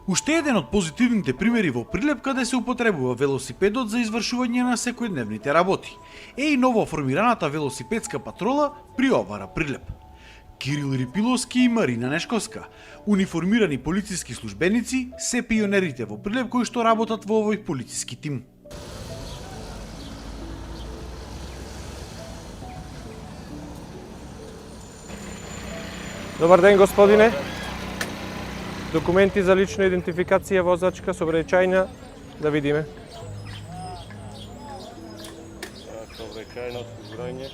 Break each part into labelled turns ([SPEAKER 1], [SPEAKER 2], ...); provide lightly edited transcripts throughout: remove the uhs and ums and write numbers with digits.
[SPEAKER 1] Уште еден од позитивните примери во Прилеп каде се употребува велосипедот за извршување на секојдневните работи е и ново формираната велосипедска патрола при Обара Прилеп. Кирил Рипиловски и Марина Нешковска, униформирани полициски службеници, се пионерите во Прилеп кои што работат во овој полициски тим.
[SPEAKER 2] Добар ден, господине. Документи за лична идентификација возачка, сообраќајна, да видиме. Сообраќајно осигурање.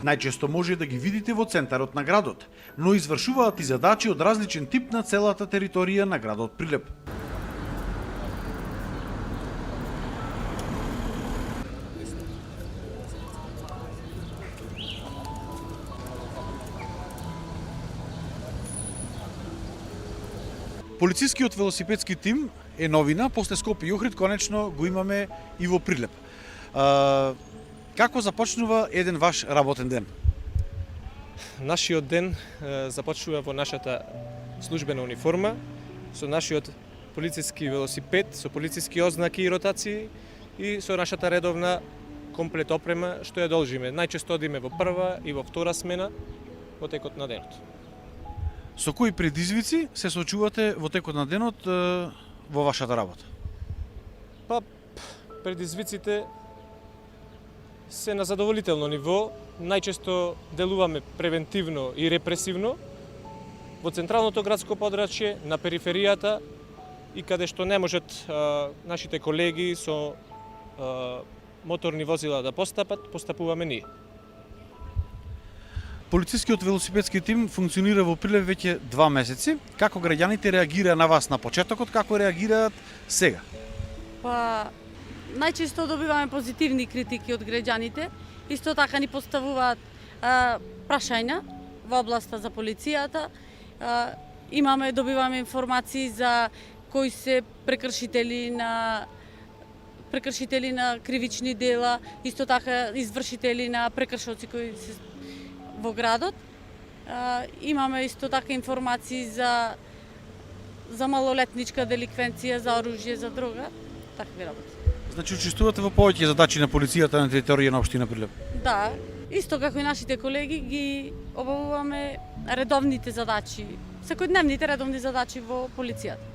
[SPEAKER 1] Најчесто може да ги видите во центарот на градот, но извршуваат и задачи од различен тип на целата територија на градот Прилеп. Полицискиот велосипедски тим е новина, после Скопје и Охрид конечно го имаме и во Прилеп. Како започнува еден ваш работен ден?
[SPEAKER 2] Нашиот ден започнува во нашата службена униформа, со нашиот полициски велосипед, со полициски ознаки и ротации и со нашата редовна комплет опрема што ја должиме. Најчесто одиме во прва и во втора смена во текот на денот.
[SPEAKER 1] Со кои предизвици се соочувате во текот на денот во вашата работа?
[SPEAKER 2] Па, предизвиците се на задоволително ниво. Најчесто делуваме превентивно и репресивно во централното градско подрачје, на периферијата и каде што не можат нашите колеги со моторни возила да постапуваме ние.
[SPEAKER 1] Полицискиот велосипедски тим функционира во Прилеп веќе 2 месеци. Како граѓаните реагираа на вас на почетокот, како реагираат сега?
[SPEAKER 3] Па, најчесто добиваме позитивни критики од граѓаните. Исто така ни поставуваат прашања во областа за полицијата. Добиваме информации за кои се прекршители на кривични дела, исто така извршители на прекршоци кои се во градот. Имаме исто така информации за малолетничка деликвенција, за оружје, за дрога, такви работи.
[SPEAKER 1] Значи учествувате во повеќе задачи на полицијата на територија на општина Прилеп?
[SPEAKER 3] Да, исто како и нашите колеги ги обавуваме редовните задачи, секојдневните редовни задачи во полицијата.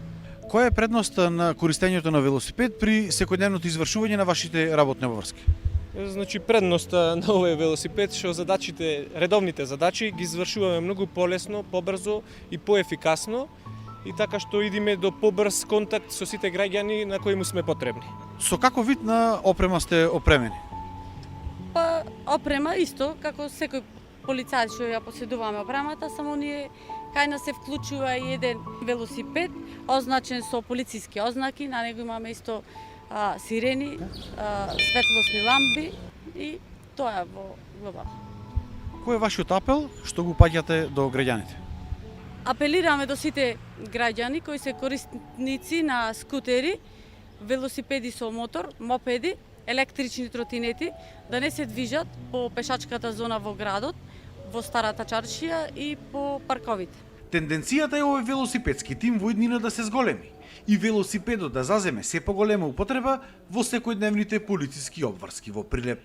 [SPEAKER 1] Која е предноста на користењето на велосипед при секојдневното извршување на вашите работни обврски?
[SPEAKER 2] Значи, предноста на овој велосипед што редовните задачи ги извршуваме многу полесно, побрзо и поефикасно и така што идиме до побрз контакт со сите граѓани на кои му сме потребни.
[SPEAKER 1] Со каков вид на опрема сте опремени?
[SPEAKER 3] Па, опрема исто, како секој полицај што ја поседуваме опремата, само ние кај нас се вклучува и еден велосипед, означен со полициски ознаки, на него имаме исто сирени, светлосни ламби и тоа е во глобално.
[SPEAKER 1] Кој е вашиот апел што го паѓате до граѓаните?
[SPEAKER 3] Апелираме до сите граѓани кои се корисници на скутери, велосипеди со мотор, мопеди, електрични тротинети, да не се движат по пешачката зона во градот, во старата чаршија и по парковите.
[SPEAKER 1] Тенденцијата е овој велосипедски тим во иднина да се зголеми и велосипедот да заземе се поголема употреба во секојдневните полициски обврски во Прилеп.